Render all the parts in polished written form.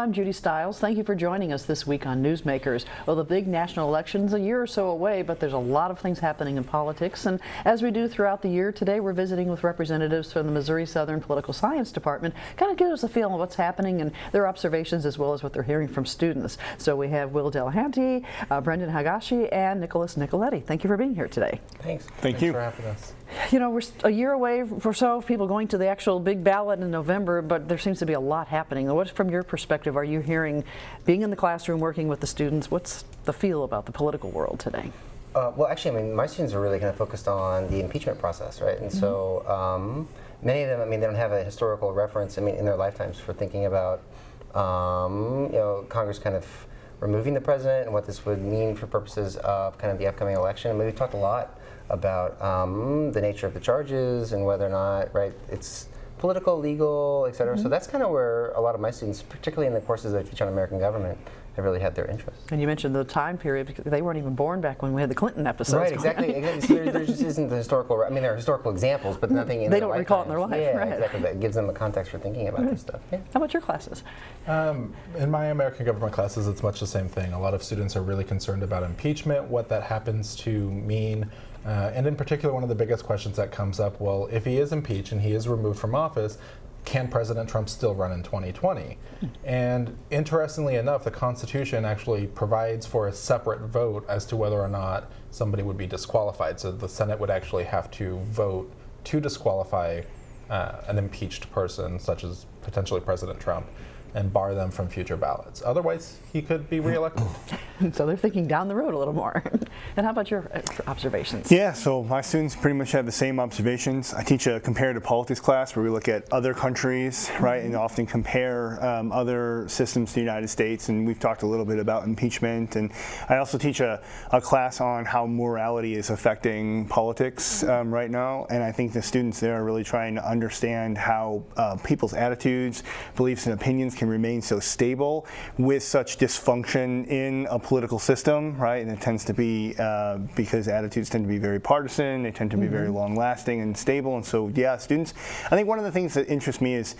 I'm Judy Stiles. Thank you for joining us this week on Newsmakers. Well, the big national election's a year or so away, but there's a lot of things happening in politics. And as we do throughout the year, today we're visiting with representatives from the Missouri Southern Political Science Department. Kind of give us a feel of what's happening and their observations as well as what they're hearing from students. So we have Delehanty, Brenden, Higashi, and Nicoletti. Thank you for being here today. Thanks. Thank you for having us. You know, we're a year away or so of people going to the actual big ballot in November, but there seems to be a lot happening. What, from your perspective, are you hearing, being in the classroom, working with the students, what's the feel about the political world today? Well, actually, I mean, my students are really kind of focused on the impeachment process, right? And so many of them, I mean, they don't have a historical reference, I mean, in their lifetimes for thinking about, you know, Congress kind of removing the president and what this would mean for purposes of kind of the upcoming election. I mean, we talked a lot about the nature of the charges and whether or not, right, it's political, legal, et cetera. So that's kind of where a lot of my students, particularly in the courses that I teach on American government, have really had their interest. And you mentioned the time period, because they weren't even born back when we had the Clinton episodes. Right, exactly. So there just isn't the historical, I mean, there are historical examples, but nothing in they their don't recall it in their life. Yeah, right. exactly. That gives them the context for thinking about this stuff. Yeah. How about your classes? In my American government classes, it's much the same thing. A lot of students are really concerned about impeachment, what that happens to mean. And in particular, one of the biggest questions that comes up, well, if he is impeached and he is removed from office, can President Trump still run in 2020? And interestingly enough, the Constitution actually provides for a separate vote as to whether or not somebody would be disqualified. So the Senate would actually have to vote to disqualify an impeached person, such as potentially President Trump, and bar them from future ballots. Otherwise, he could be reelected. So they're thinking down the road a little more. And how about your observations? Yeah, so my students pretty much have the same observations. I teach a comparative politics class where we look at other countries, right, and often compare other systems to the United States, and we've talked a little bit about impeachment. And I also teach a class on how morality is affecting politics right now, and I think the students there are really trying to understand how people's attitudes, beliefs, and opinions can remain so stable with such dysfunction in a political system, right? And it tends to be because attitudes tend to be very partisan, they tend to be very long-lasting and stable. And so, yeah, students, I think one of the things that interests me is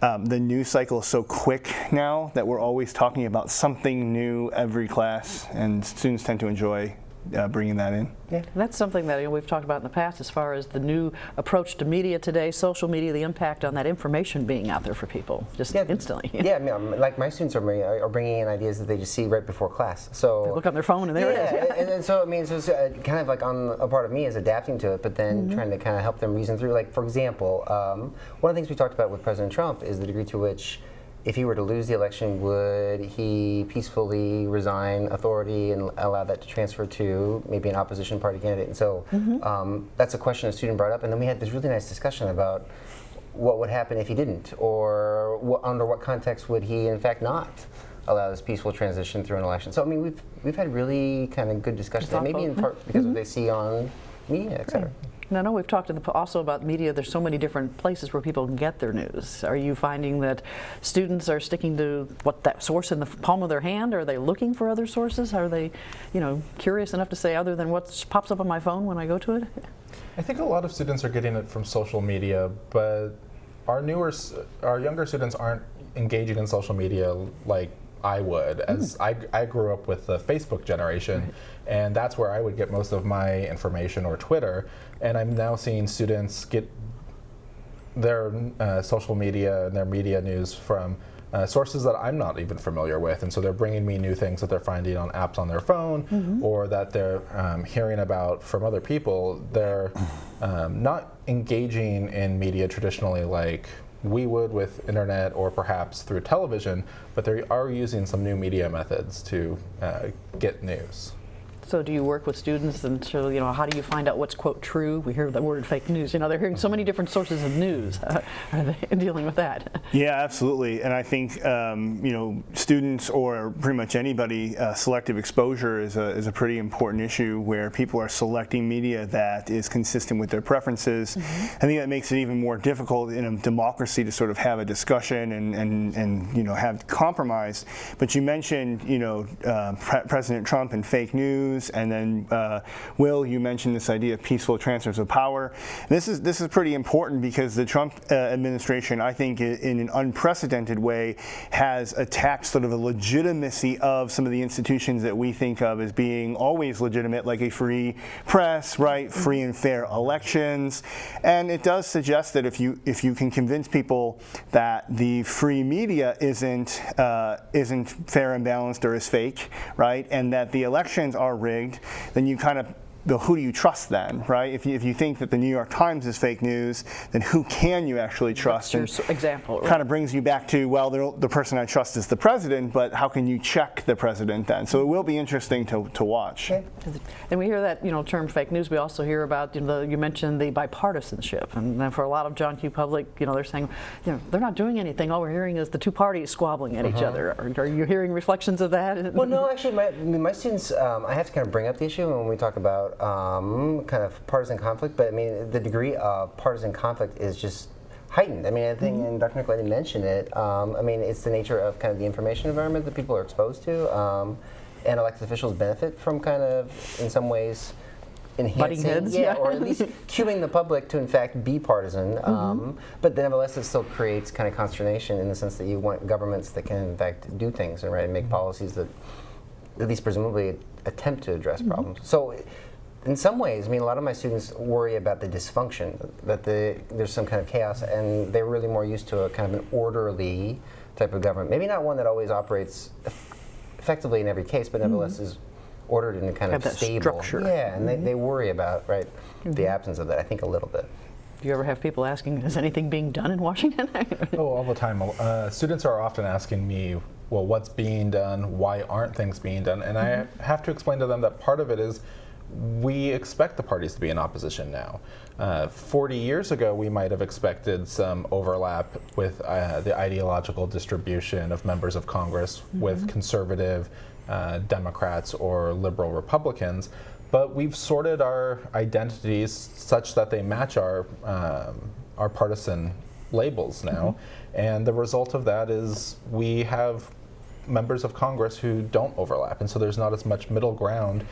the news cycle is so quick now that we're always talking about something new every class, and students tend to enjoy bringing that in. Yeah, that's something that we've talked about in the past as far as the new approach to media today, social media, the impact on that information being out there for people just instantly. Yeah, I mean, like my students are bringing in ideas that they just see right before class. So they look on their phone and there it is. Yeah, and so I mean, so it's kind of like on a part of me is adapting to it, but then trying to kind of help them reason through. Like, for example, one of the things we talked about with President Trump is the degree to which, if he were to lose the election, would he peacefully resign authority and allow that to transfer to maybe an opposition party candidate? And so that's a question a student brought up, and then we had this really nice discussion about what would happen if he didn't, or under what context would he in fact not allow this peaceful transition through an election. So I mean, we've had really kind of good discussions, maybe in part because of what they see on media, et cetera. And I know we've talked also about media. There's so many different places where people can get their news. Are you finding that students are sticking to that source in the palm of their hand? Are they looking for other sources? Are they, curious enough to say other than what pops up on my phone when I go to it? I think a lot of students are getting it from social media, but our younger students aren't engaging in social media like I would, as I grew up with the Facebook generation, and that's where I would get most of my information, or Twitter, and I'm now seeing students get their social media and their media news from sources that I'm not even familiar with, and so they're bringing me new things that they're finding on apps on their phone, or that they're hearing about from other people. They're not engaging in media traditionally like we would with internet or perhaps through television, but they are using some new media methods to get news. So do you work with students and so, how do you find out what's, quote, true? We hear the word fake news. They're hearing so many different sources of news. Are they dealing with that? Yeah, absolutely. And I think, students or pretty much anybody, selective exposure is a pretty important issue where people are selecting media that is consistent with their preferences. I think that makes it even more difficult in a democracy to sort of have a discussion and have compromise. But you mentioned, President Trump and fake news. news. And then, Will, you mentioned this idea of peaceful transfers of power. This is pretty important because the Trump administration, I think, in an unprecedented way, has attacked sort of the legitimacy of some of the institutions that we think of as being always legitimate, like a free press, right, free and fair elections. And it does suggest that if you can convince people that the free media isn't fair and balanced or is fake, right, and that the elections are rigged, then you kind of who do you trust then, right? If you think that the New York Times is fake news, then who can you actually trust? That's your example. Right? Kind of brings you back to, well, the person I trust is the president, but how can you check the president then? So it will be interesting to watch. Okay. And we hear that term fake news. We also hear about you mentioned the bipartisanship, and for a lot of John Q. public, they're saying they're not doing anything. All we're hearing is the two parties squabbling at each other. Are you hearing reflections of that? Well, no, actually, my students, I have to kind of bring up the issue when we talk about kind of partisan conflict, but I mean the degree of partisan conflict is just heightened. I mean, I think, and Dr. Nicoletti mentioned it, I mean, it's the nature of kind of the information environment that people are exposed to, and elected officials benefit from kind of, in some ways, enhancing, heads, yeah. or at least cueing the public to in fact be partisan, but nevertheless it still creates kind of consternation in the sense that you want governments that can in fact do things and make policies that at least presumably attempt to address problems. So in some ways, I mean, a lot of my students worry about the dysfunction, that there's some kind of chaos, and they're really more used to a kind of an orderly type of government. Maybe not one that always operates effectively in every case, but nevertheless is ordered in a kind of stable structure. Yeah, and they worry about the absence of that, I think, a little bit. Do you ever have people asking, is anything being done in Washington? Oh, all the time. Students are often asking me, well, what's being done? Why aren't things being done? And I have to explain to them that part of it is we expect the parties to be in opposition now. 40 years ago, we might have expected some overlap with the ideological distribution of members of Congress with conservative Democrats or liberal Republicans, but we've sorted our identities such that they match our partisan labels now, and the result of that is we have members of Congress who don't overlap, and so there's not as much middle ground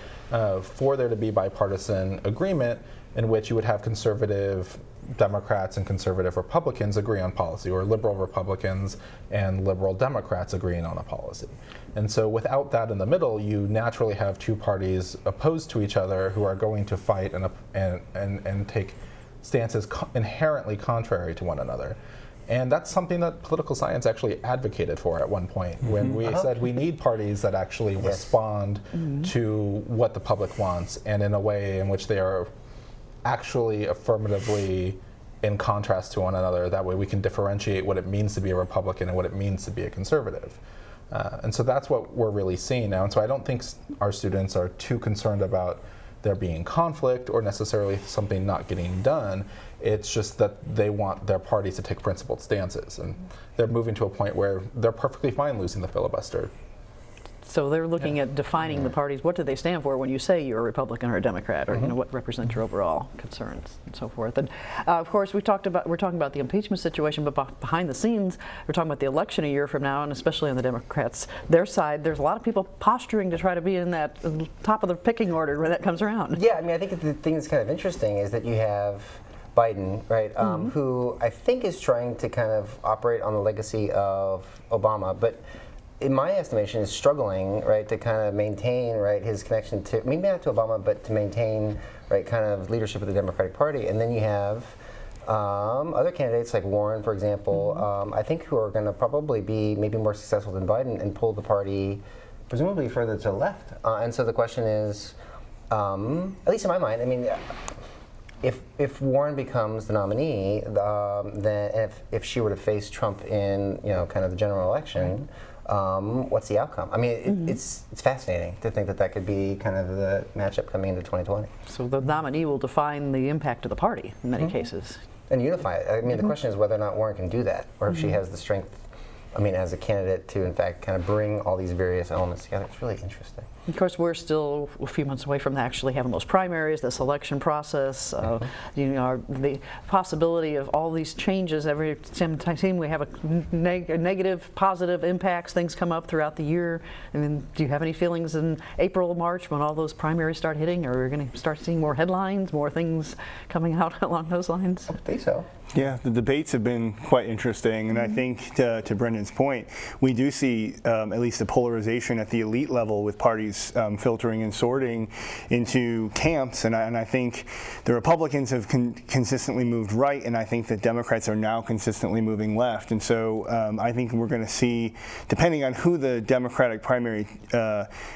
for there to be bipartisan agreement in which you would have conservative Democrats and conservative Republicans agree on policy, or liberal Republicans and liberal Democrats agreeing on a policy. And so without that in the middle, you naturally have two parties opposed to each other who are going to fight and take stances inherently contrary to one another. And that's something that political science actually advocated for at one point, when we said we need parties that actually respond to what the public wants, and in a way in which they are actually affirmatively in contrast to one another. That way we can differentiate what it means to be a Republican and what it means to be a conservative. And so that's what we're really seeing now. And so I don't think our students are too concerned about there being conflict or necessarily something not getting done. It's just that they want their parties to take principled stances. And they're moving to a point where they're perfectly fine losing the filibuster. So they're looking at defining the parties. What do they stand for when you say you're a Republican or a Democrat, or what represents your overall concerns and so forth. And of course, we're talking about the impeachment situation, but behind the scenes, we're talking about the election a year from now, and especially on the Democrats, their side, there's a lot of people posturing to try to be in that top of the picking order when that comes around. Yeah, I mean, I think the thing that's kind of interesting is that you have Biden, right, who I think is trying to kind of operate on the legacy of Obama, but in my estimation, is struggling, right, to kind of maintain, right, his connection to, maybe not to Obama, but to maintain, right, kind of leadership of the Democratic Party. And then you have other candidates like Warren, for example, I think who are going to probably be maybe more successful than Biden and pull the party presumably further to the left. And so the question is, at least in my mind, I mean, if Warren becomes the nominee, then if she were to face Trump in, kind of the general election, what's the outcome? I mean, it's fascinating to think that could be kind of the matchup coming into 2020. So the nominee will define the impact of the party in many cases. And unify it. I mean, the question is whether or not Warren can do that, or if she has the strength I mean, as a candidate to, in fact, kind of bring all these various elements together. It's really interesting. Of course, we're still a few months away from actually having those primaries, this election process. You know, the possibility of all these changes every time we have a negative, positive impacts. Things come up throughout the year. I mean, do you have any feelings in April, March when all those primaries start hitting? Or are we going to start seeing more headlines, more things coming out along those lines? I think so. Yeah, the debates have been quite interesting, and I think to Brendan's point, we do see at least a polarization at the elite level with parties filtering and sorting into camps, and I think the Republicans have consistently moved right, and I think that Democrats are now consistently moving left, and so I think we're going to see, depending on who the Democratic primary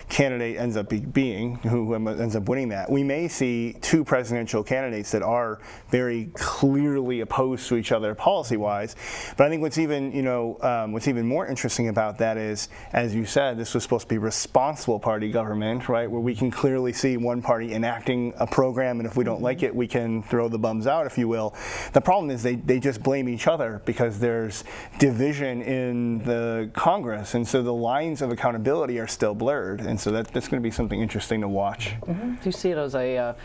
candidate ends up being, who ends up winning that, we may see two presidential candidates that are very clearly opposed to each other policy-wise. But I think what's even, what's even more interesting about that is, as you said, this was supposed to be responsible party government, right, where we can clearly see one party enacting a program, and if we don't like it, we can throw the bums out, if you will. The problem is they just blame each other because there's division in the Congress, and so the lines of accountability are still blurred, and so that's going to be something interesting to watch. Do you see it as a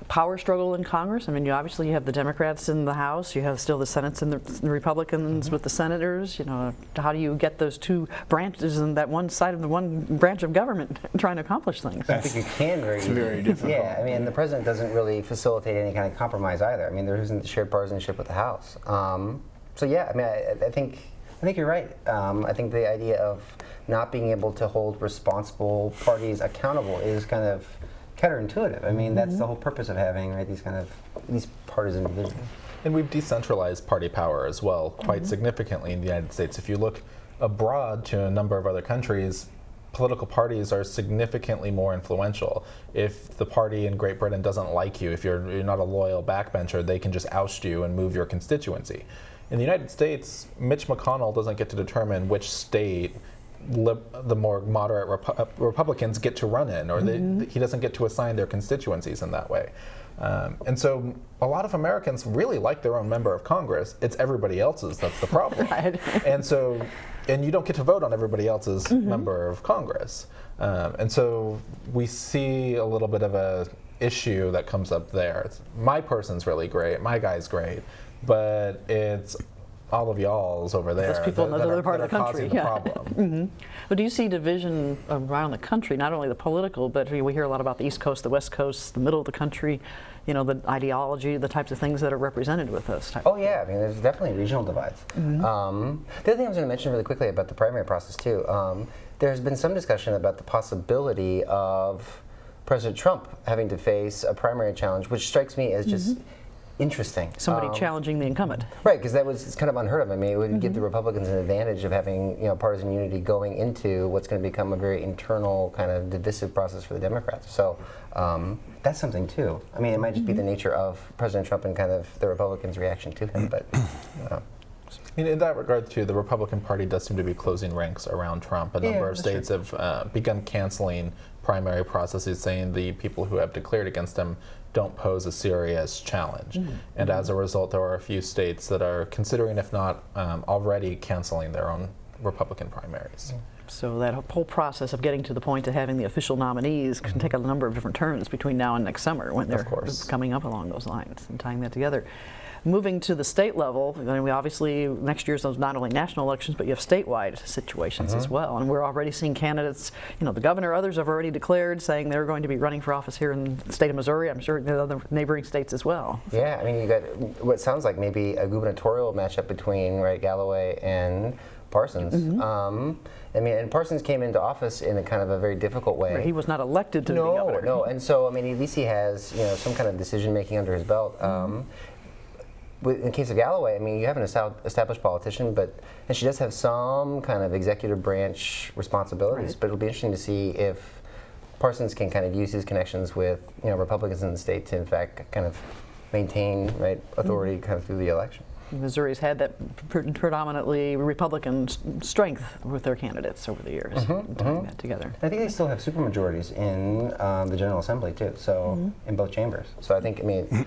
power struggle in Congress? I mean, obviously you have the Democrats in the House, you have still the Senates and the Republicans with the senators. You know, how do you get those two branches and that one side of the one branch of government trying to accomplish things? I think you can very difficult. Yeah, I mean, the president doesn't really facilitate any kind of compromise either. I mean, there isn't shared partisanship with the House. So yeah, I mean, I think you're right. I think the idea of not being able to hold responsible parties accountable is kind of counterintuitive. I mean, that's the whole purpose of having, right, these partisan divisions. And we've decentralized party power as well quite significantly in the United States. If you look abroad to a number of other countries, political parties are significantly more influential. If the party in Great Britain doesn't like you, if you're not a loyal backbencher, they can just oust you and move your constituency. In the United States, Mitch McConnell doesn't get to determine which state the more moderate Republicans get to run in, or he doesn't get to assign their constituencies in that way. And so a lot of Americans really like their own member of Congress. It's everybody else's that's the problem. Right. And you don't get to vote on everybody else's member of Congress. And so we see a little bit of a issue that comes up there. My person's really great, my guy's great, but it's all of y'all's over there. Those people in the other part of the country. The problem. But do you see division around the country, not only the political, but we hear a lot about the East Coast, the West Coast, the middle of the country, you know, the ideology, the types of things that are represented with this type? Oh yeah, I mean, there's definitely regional divides. The other thing I was going to mention really quickly about the primary process too, there's been some discussion about the possibility of President Trump having to face a primary challenge, which strikes me as just interesting. Somebody challenging the incumbent. Right, because it's kind of unheard of. I mean, it would give the Republicans an advantage of having partisan unity going into what's going to become a very internal kind of divisive process for the Democrats. So that's something too. I mean, it might just be the nature of President Trump and kind of the Republicans' reaction to him, but In that regard, too, the Republican Party does seem to be closing ranks around Trump. A number of states have begun canceling primary processes, saying the people who have declared against him don't pose a serious challenge. And as a result, there are a few states that are considering, if not already, canceling their own Republican primaries. So that whole process of getting to the point of having the official nominees can take a number of different turns between now and next summer when they're coming up along those lines and tying that together. Moving to the state level, I mean, we obviously, next year's not only national elections, but you have statewide situations as well. And we're already seeing candidates, the governor, others have already declared, saying they're going to be running for office here in the state of Missouri. I'm sure in the other neighboring states as well. Yeah, I mean, you got what sounds like maybe a gubernatorial matchup between Galloway and Parsons. I mean, and Parsons came into office in a kind of a very difficult way. He was not elected to be governor. No, and so, I mean, at least he has, some kind of decision-making under his belt. In the case of Galloway, I mean, you have an established politician, and she does have some kind of executive branch responsibilities, but it'll be interesting to see if Parsons can kind of use his connections with, Republicans in the state to, in fact, kind of maintain, authority kind of through the election. Missouri's had that predominantly Republican strength with their candidates over the years, tying that together. I think they still have supermajorities in the General Assembly, too, so in both chambers. So I think, I mean,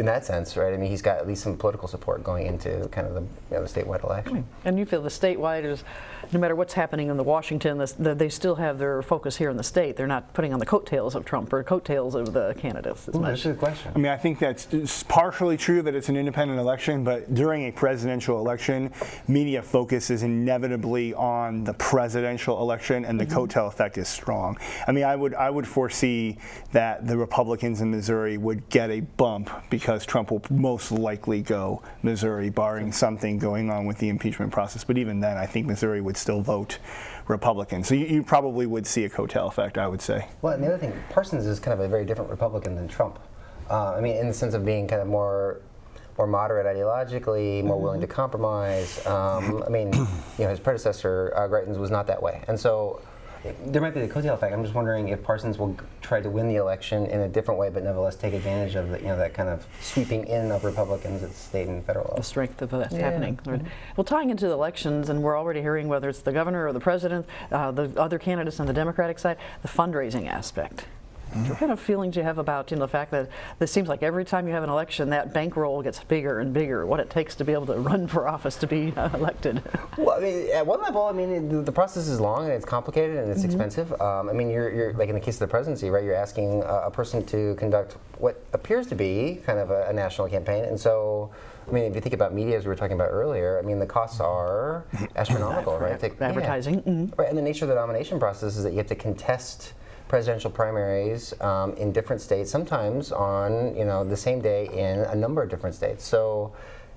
in that sense, right? I mean, he's got at least some political support going into kind of the statewide election. And you feel the statewide is, no matter what's happening in Washington, they still have their focus here in the state. They're not putting on the coattails of Trump or coattails of the candidates as much. That's a good question. I mean, I think it's partially true that it's an independent election, but during a presidential election, media focus is inevitably on the presidential election, and the coattail effect is strong. I mean, I would foresee that the Republicans in Missouri would get a bump because Trump will most likely go Missouri, barring something going on with the impeachment process. But even then, I think Missouri would still vote Republican. So you probably would see a coattail effect, I would say. Well, and the other thing, Parsons is kind of a very different Republican than Trump. I mean, in the sense of being kind of more moderate ideologically, more willing to compromise. I mean, his predecessor, Greitens, was not that way. And so there might be the coattail effect. I'm just wondering if Parsons will try to win the election in a different way, but nevertheless take advantage of that kind of sweeping in of Republicans at state and federal level. The strength of that's happening. Well, tying into the elections, and we're already hearing whether it's the governor or the president, the other candidates on the Democratic side, the fundraising aspect. What kind of feelings do you have about the fact that it seems like every time you have an election, that bankroll gets bigger and bigger? What it takes to be able to run for office to be elected? Well, I mean, at one level, I mean, the process is long and it's complicated and it's expensive. I mean, you're like in the case of the presidency, right? You're asking a person to conduct what appears to be kind of a national campaign, and so. I mean, if you think about media, as we were talking about earlier, I mean, the costs are astronomical, right? Advertising. Right, and the nature of the nomination process is that you have to contest presidential primaries in different states, sometimes on the same day in a number of different states. So,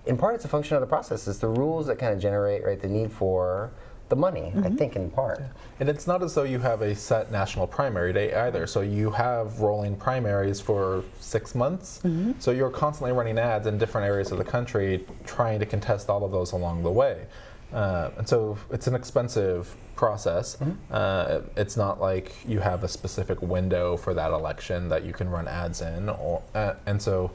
in part, it's a function of the process. It's the rules that kind of generate the need for the money. I think in part. And it's not as though you have a set national primary day either. So you have rolling primaries for 6 months. So you're constantly running ads in different areas of the country, trying to contest all of those along the way. And so it's an expensive process. It's not like you have a specific window for that election that you can run ads in, and so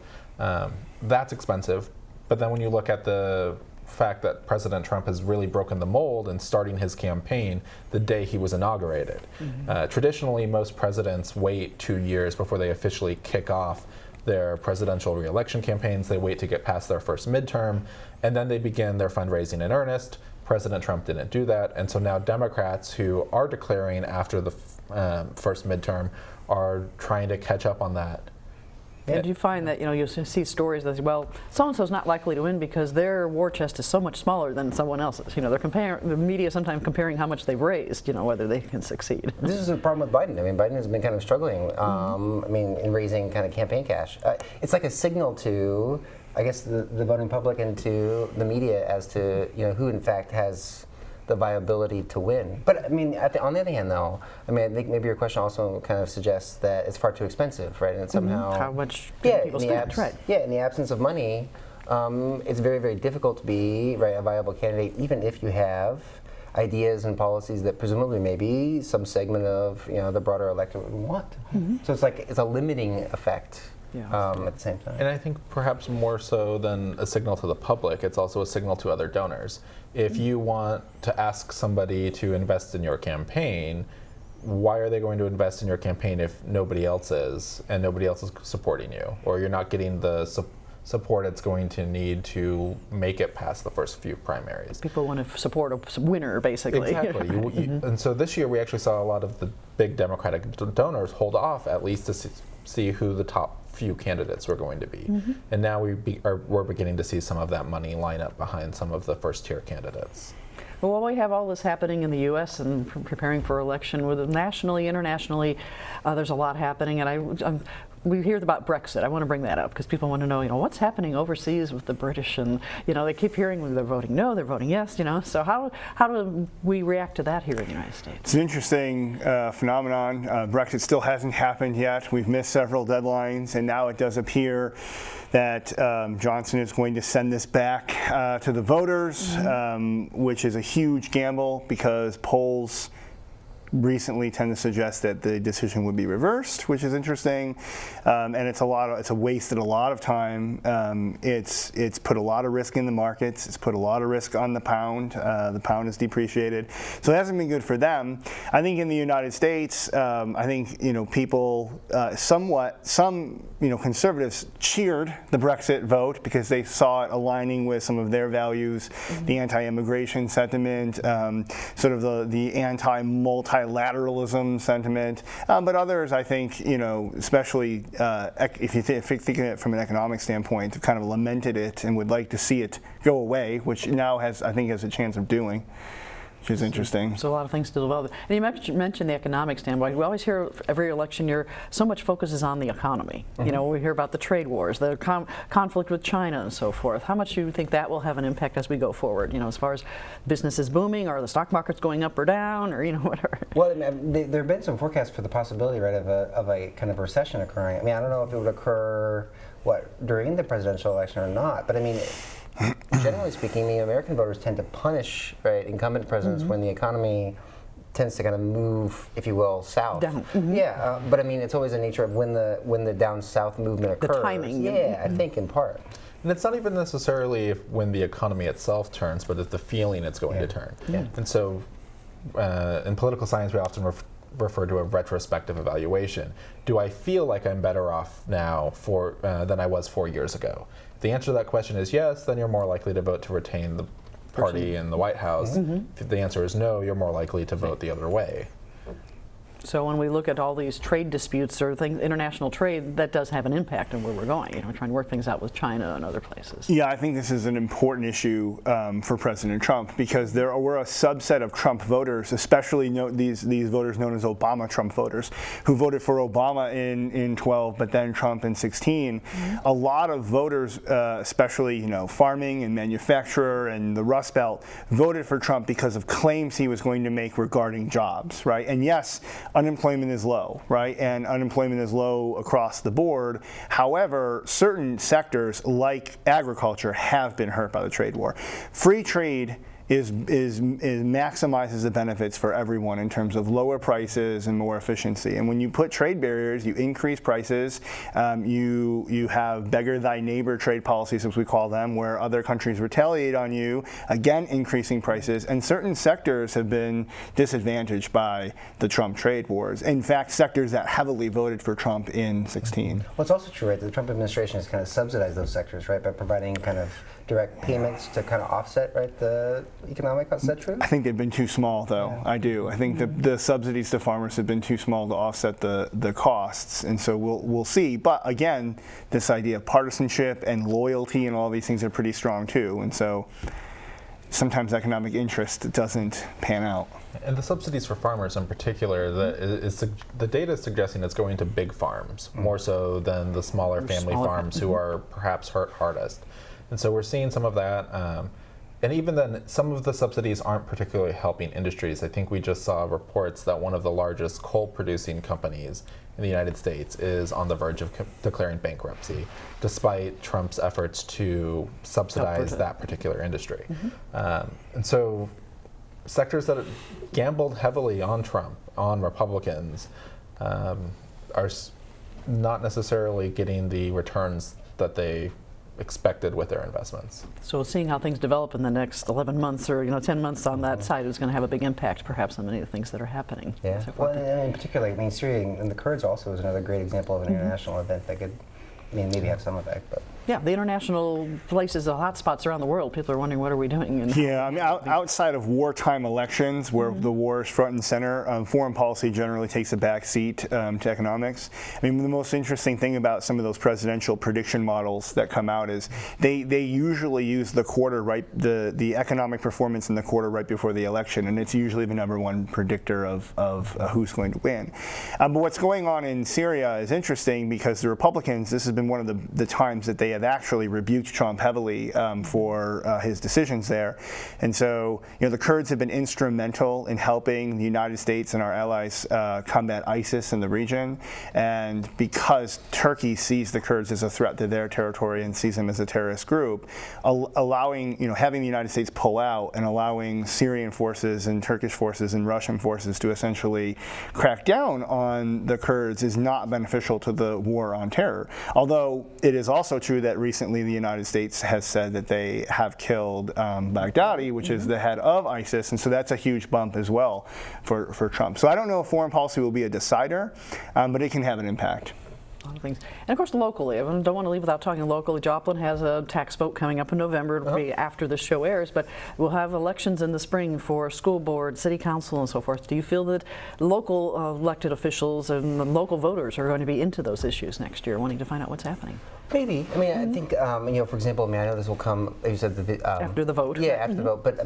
that's expensive. But then when you look at the fact that President Trump has really broken the mold in starting his campaign the day he was inaugurated. Traditionally, most presidents wait 2 years before they officially kick off their presidential re-election campaigns. They wait to get past their first midterm, and then they begin their fundraising in earnest. President Trump didn't do that, and so now Democrats who are declaring after the first midterm are trying to catch up on that. And do you find that you see stories that, well, so-and-so's not likely to win because their war chest is so much smaller than someone else's? They're the media sometimes comparing how much they've raised, whether they can succeed. This is a problem with Biden. I mean, Biden has been kind of struggling, I mean, in raising kind of campaign cash. It's like a signal to, I guess, the voting public and to the media as to, who in fact has the viability to win. But I mean, on the other hand, though, I mean, I think maybe your question also kind of suggests that it's far too expensive, right? And somehow, how much people spend, right? Yeah, in the absence of money, it's very, very difficult to be a viable candidate, even if you have ideas and policies that presumably maybe some segment of the broader electorate would want. So it's a limiting effect. At the same time. And I think perhaps more so than a signal to the public, it's also a signal to other donors. If you want to ask somebody to invest in your campaign, why are they going to invest in your campaign if nobody else is, and nobody else is supporting you, or you're not getting the support it's going to need to make it past the first few primaries? People want to support a winner, basically. Exactly. And so this year we actually saw a lot of the big Democratic donors hold off at least to see who the top few candidates were going to be. And now we're beginning to see some of that money line up behind some of the first tier candidates. Well, while we have all this happening in the U.S. and preparing for election, with nationally, internationally, there's a lot happening, and we hear about Brexit. I want to bring that up because people want to know, what's happening overseas with the British, and they keep hearing they're voting no, they're voting yes. So how do we react to that here in the United States? It's an interesting phenomenon. Brexit still hasn't happened yet. We've missed several deadlines, and now it does appear that Johnson is going to send this back to the voters, which is a huge gamble because polls recently tend to suggest that the decision would be reversed, which is interesting. And it's a wasted a lot of time. It's put a lot of risk in the markets. It's put a lot of risk on the pound. The pound has depreciated, so it hasn't been good for them. I think in the United States, I think people some conservatives cheered the Brexit vote because they saw it aligning with some of their values, the anti-immigration sentiment, sort of the anti-multilateralism sentiment. But others, I think, especially if you think of it from an economic standpoint, kind of lamented it and would like to see it go away, which now has a chance of doing. Which is interesting. So a lot of things to develop. And you mentioned the economic standpoint. We always hear every election year so much focus is on the economy. We hear about the trade wars, the conflict with China and so forth. How much do you think that will have an impact as we go forward? As far as businesses booming, or the stock market's going up or down, or whatever. Well, there have been some forecasts for the possibility, right, of a kind of recession occurring. I mean, I don't know if it would occur during the presidential election or not, but I mean, generally speaking, American voters tend to punish, right, incumbent presidents when the economy tends to kind of move, if you will, south. Down. Yeah, but I mean, it's always the nature of when the down south movement occurs. The timing. Yeah, I think in part. And it's not even necessarily when the economy itself turns, but it's the feeling it's going to turn. Yeah. And so in political science, we often refer to a retrospective evaluation. Do I feel like I'm better off now than I was 4 years ago? If the answer to that question is yes, then you're more likely to vote to retain the party in the White House. If the answer is no, you're more likely to vote the other way. So when we look at all these trade disputes or things, international trade, that does have an impact on where we're going. Trying to work things out with China and other places. Yeah, I think this is an important issue for President Trump, because there were a subset of Trump voters, especially these voters known as Obama Trump voters, who voted for Obama in 12, but then Trump in 16. A lot of voters, especially farming and manufacturer and the Rust Belt, voted for Trump because of claims he was going to make regarding jobs, right? And yes, unemployment is low, right? And unemployment is low across the board. However, certain sectors like agriculture have been hurt by the trade war. Free trade maximizes the benefits for everyone in terms of lower prices and more efficiency. And when you put trade barriers, you increase prices. You have beggar thy neighbor trade policies, as we call them, where other countries retaliate on you, again increasing prices. And certain sectors have been disadvantaged by the Trump trade wars. In fact, sectors that heavily voted for Trump in 16. Well, it's also true, right? The Trump administration has kind of subsidized those sectors, right, by providing kind of direct payments to kind of offset, right, the economic costs. Is that true? I think they've been too small, though. Yeah. I do. I think the subsidies to farmers have been too small to offset the costs, and so we'll see. But again, this idea of partisanship and loyalty and all these things are pretty strong too, and so sometimes economic interest doesn't pan out. And the subsidies for farmers in particular, the data is suggesting it's going to big farms more so than the smaller family farms who are perhaps hurt hardest. And so we're seeing some of that. And even then, some of the subsidies aren't particularly helping industries. I think we just saw reports that one of the largest coal-producing companies in the United States is on the verge of declaring bankruptcy, despite Trump's efforts to subsidize that particular industry. And so sectors that gambled heavily on Trump, on Republicans, are not necessarily getting the returns that they expected with their investments. So seeing how things develop in the next 11 months or 10 months on that side is going to have a big impact perhaps on many of the things that are happening. Yeah. Well, and in particular, Syria and the Kurds also is another great example of an international event that could maybe have some effect. But yeah, the international places, the hot spots around the world, people are wondering what are we doing. And outside of wartime elections where the war is front and center, foreign policy generally takes a back seat to economics. The most interesting thing about some of those presidential prediction models that come out is they usually use the quarter the economic performance in the quarter right before the election, and it's usually the #1 predictor of who's going to win. But what's going on in Syria is interesting because the Republicans, this has been one of the times that they have have actually rebuked Trump heavily for his decisions there. And so, the Kurds have been instrumental in helping the United States and our allies combat ISIS in the region. And because Turkey sees the Kurds as a threat to their territory and sees them as a terrorist group, allowing, having the United States pull out and allowing Syrian forces and Turkish forces and Russian forces to essentially crack down on the Kurds is not beneficial to the war on terror. Although it is also true that recently the United States has said that they have killed Baghdadi, which is the head of ISIS, and so that's a huge bump as well for Trump. So I don't know if foreign policy will be a decider, but it can have an impact. A lot of things. And of course, locally, I don't want to leave without talking locally. Joplin has a tax vote coming up in November. It'll be after this show airs, but we'll have elections in the spring for school board, city council, and so forth. Do you feel that local elected officials and the local voters are going to be into those issues next year, wanting to find out what's happening? Maybe. I mean, I think, for example, I know this will come, you said, after the vote. Yeah, after the vote. But,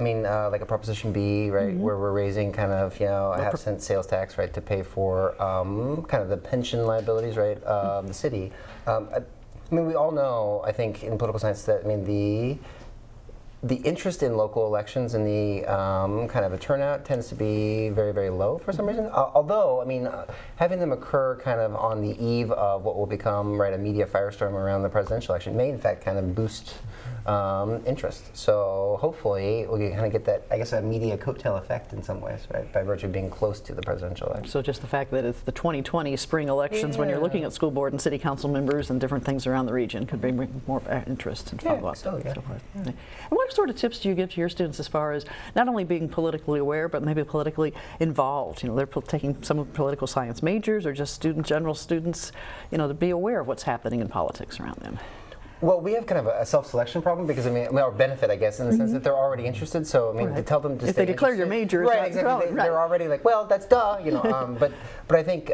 like a Proposition B, right, where we're raising kind of, a half-cent sales tax, right, to pay for kind of the pension liabilities, right, the city. We all know, I think, in political science that, the interest in local elections and the kind of the turnout tends to be very, very low for some reason. Although, having them occur kind of on the eve of what will become, right, a media firestorm around the presidential election may, in fact, kind of boost interest. So hopefully we can kind of get that, I guess, a media coattail effect in some ways, right, by virtue of being close to the presidential election. So just the fact that it's the 2020 spring elections when you're looking at school board and city council members and different things around the region could bring more interest and follow-up. So forth. And what sort of tips do you give to your students as far as not only being politically aware, but maybe politically involved? They're taking some political science majors or just general students, to be aware of what's happening in politics around them. Well, we have kind of a self-selection problem because, our benefit, I guess, in the sense that they're already interested. So, to tell them to if they declare your major, right? Exactly. They're already like, well, that's duh, but I think,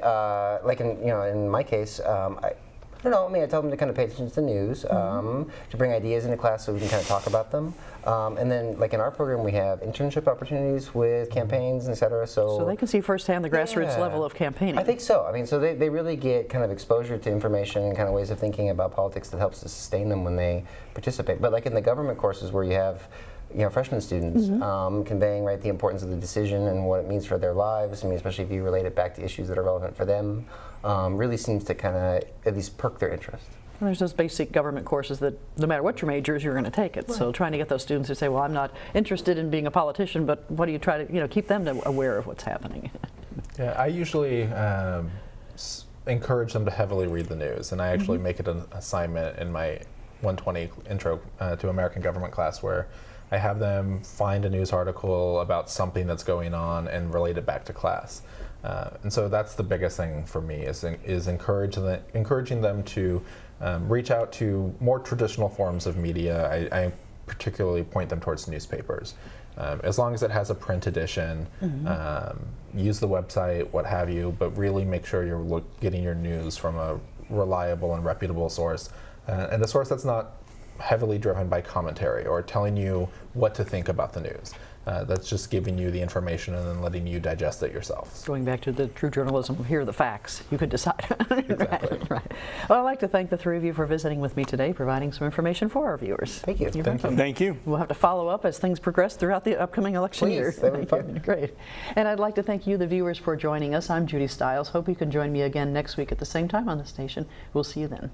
like in my case, I don't know. I tell them to kind of pay attention to the news, to bring ideas into class so we can kind of talk about them. And then, like in our program, we have internship opportunities with campaigns, et cetera. So they can see firsthand the grassroots level of campaigning. I think so. So they really get kind of exposure to information and kind of ways of thinking about politics that helps to sustain them when they participate. But like in the government courses where you have freshman students conveying, right, the importance of the decision and what it means for their lives. Especially if you relate it back to issues that are relevant for them, really seems to kind of at least perk their interest. And there's those basic government courses that no matter what your major is, you're going to take it. Right. So trying to get those students who say, well, I'm not interested in being a politician, but what do you try to, keep them aware of what's happening? Yeah, I usually encourage them to heavily read the news, and I actually make it an assignment in my 120 Intro to American Government class where I have them find a news article about something that's going on and relate it back to class. And so that's the biggest thing for me is encouraging them to reach out to more traditional forms of media. I particularly point them towards newspapers. As long as it has a print edition, use the website, what have you, but really make sure you're getting your news from a reliable and reputable source, and a source that's not heavily driven by commentary or telling you what to think about the news. That's just giving you the information and then letting you digest it yourself. Going back to the true journalism, here are the facts. You could decide. Exactly. Right. Well, I'd like to thank the three of you for visiting with me today, providing some information for our viewers. Thank you. Thank you. We'll have to follow up as things progress throughout the upcoming election year. That would be fun. Great. And I'd like to thank you, the viewers, for joining us. I'm Judy Stiles. Hope you can join me again next week at the same time on the station. We'll see you then.